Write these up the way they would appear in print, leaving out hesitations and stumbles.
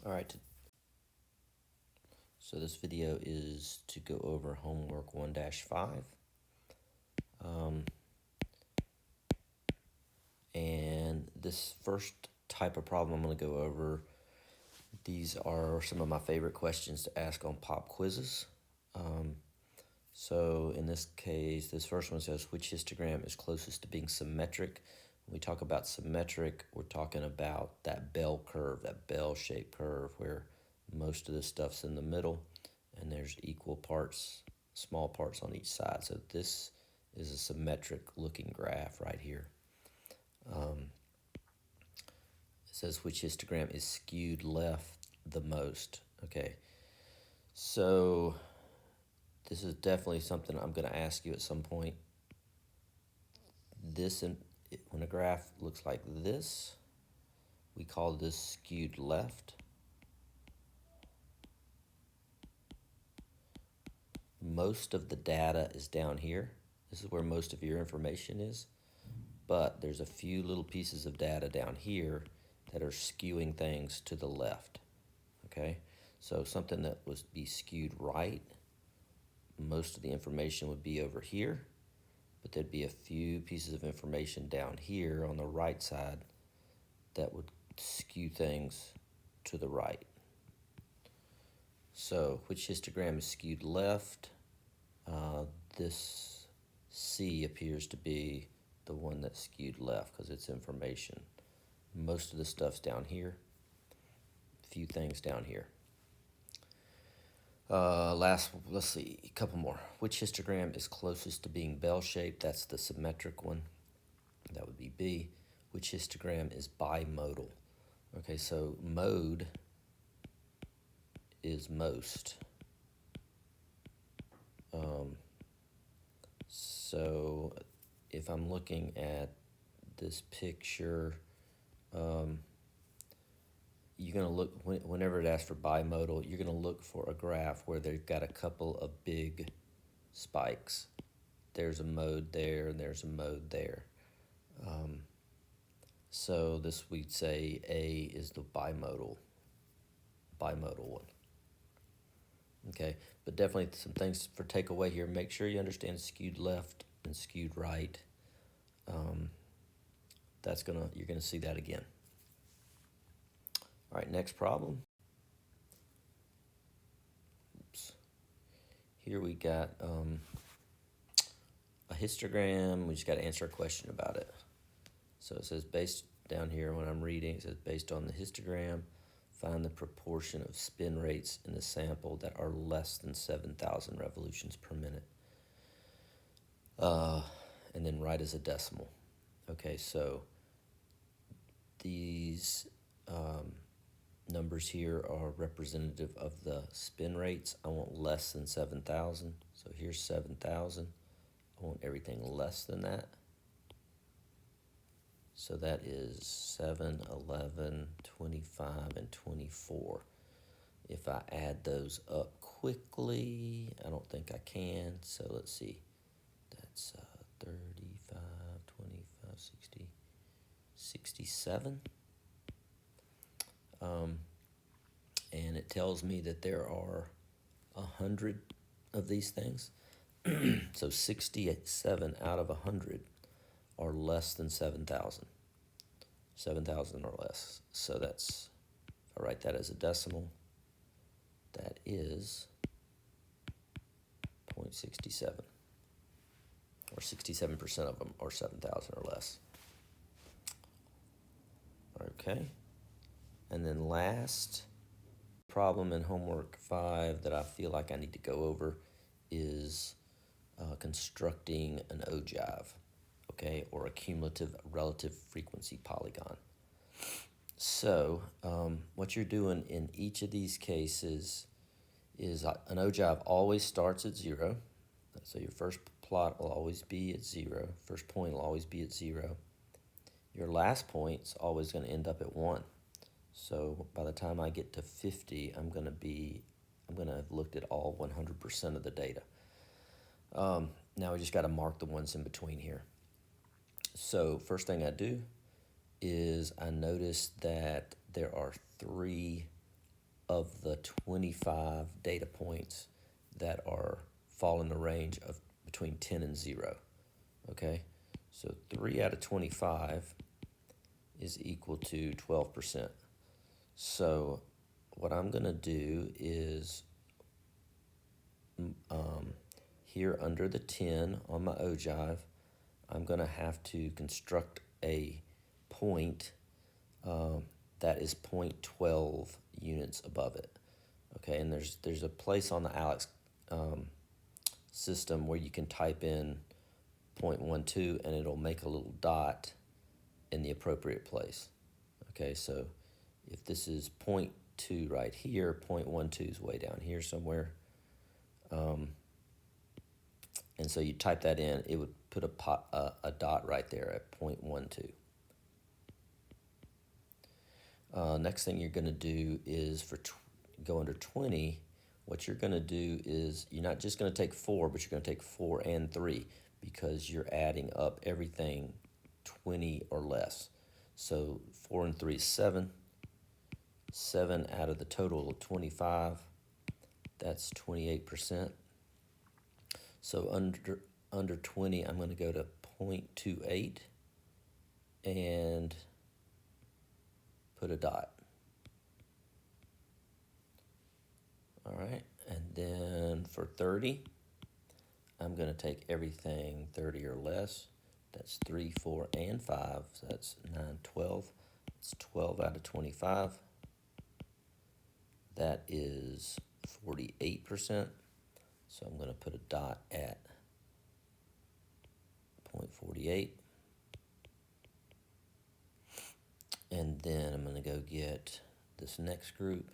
All right, so this video is to go over homework 1-5. And this first type of problem I'm going to go over, these are some of my favorite questions to ask on pop quizzes. So in this case, this first one says, which histogram is closest to being symmetric? When we talk about symmetric, we're talking about that bell curve, that bell-shaped curve where most of the stuff's in the middle and there's equal parts, small parts on each side. So this is a symmetric looking graph right here. It says which histogram is skewed left the most. Okay, so this is definitely something I'm going to ask you at some point. When a graph looks like this, we call this skewed left. Most of the data is down here. This is where most of your information is. But there's a few little pieces of data down here that are skewing things to the left. Okay, so something that would be skewed right, most of the information would be over here, but there'd be a few pieces of information down here on the right side that would skew things to the right. So which histogram is skewed left? This C appears to be the one that's skewed left because it's information. Most of the stuff's down here, a few things down here. Let's see, a couple more. Which histogram is closest to being bell-shaped? That's the symmetric one. That would be B. Which histogram is bimodal? Okay, so mode is most. So if I'm looking at this picture, you're going to look, whenever it asks for bimodal, you're going to look for a graph where they've got a couple of big spikes. There's a mode there, and there's a mode there. So this, we'd say A is the bimodal one. Okay, but definitely some things for takeaway here. Make sure you understand skewed left and skewed right. You're gonna see that again. All right, next problem. Oops. Here we got a histogram. We just got to answer a question about it. So it says based down here when I'm reading, it says based on the histogram, find the proportion of spin rates in the sample that are less than 7,000 revolutions per minute. And then write as a decimal. Okay, so these numbers here are representative of the spin rates. I want less than 7,000. So here's 7,000. I want everything less than that. So that is 7, 11, 25, and 24. If I add those up quickly, I don't think I can. So let's see. That's 35, 25, 60, 67. And it tells me that there are 100 of these things. So 67 out of 100 are less than 7,000. 7,000 or less. So that's, if I write that as a decimal, that is 0.67. Or 67% of them are 7,000 or less. Okay. And then last problem in homework 5 that I feel like I need to go over is constructing an ogive, okay, or a cumulative relative frequency polygon. So what you're doing in each of these cases is an ogive always starts at 0. So your first plot will always be at 0. First point will always be at 0. Your last point's always going to end up at 1. So by the time I get to 50, I'm going to have looked at all 100% of the data. Now we just got to mark the ones in between here. So first thing I do is I notice that there are 3 of the 25 data points that fall in the range of between 10 and 0. Okay, so 3 out of 25 is equal to 12%. So what I'm going to do is here under the 10 on my ogive, I'm going to have to construct a point that is 0.12 units above it. Okay, and there's a place on the Alex system where you can type in 0.12 and it'll make a little dot in the appropriate place. Okay, so if this is 0.2 right here, 0.12 is way down here somewhere. And so you type that in, it would put a dot right there at 0.12. Next thing you're going to do is go under 20. What you're going to do is you're not just going to take 4, but you're going to take 4 and 3 because you're adding up everything 20 or less. So 4 and 3 is 7. 7 out of the total of 25, that's 28%. So under 20, I'm going to go to 0.28 and put a dot. All right, and then for 30, I'm going to take everything 30 or less. That's 3, 4, and 5. So that's 9, 12. It's 12 out of 25. That is 48%. So I'm going to put a dot at 0.48. And then I'm going to go get this next group,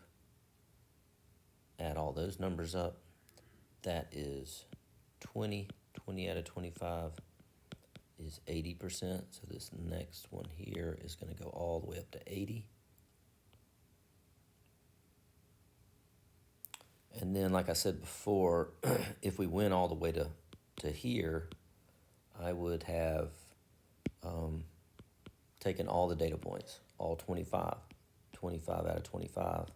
add all those numbers up. That is 20. 20 out of 25 is 80%. So this next one here is going to go all the way up to 80. And then, like I said before, if we went all the way to here, I would have taken all the data points, all 25. 25 out of 25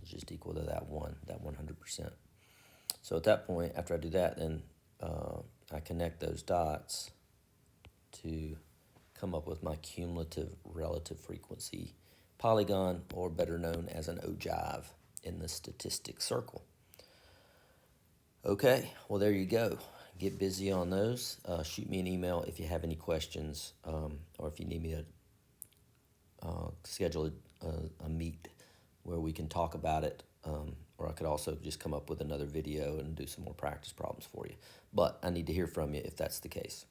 is just equal to that 100%. So at that point, after I do that, then I connect those dots to come up with my cumulative relative frequency polygon, or better known as an ogive in the statistics circle. Okay, well, there you go. Get busy on those. Shoot me an email if you have any questions, or if you need me to schedule a meet where we can talk about it, or I could also just come up with another video and do some more practice problems for you. But I need to hear from you if that's the case.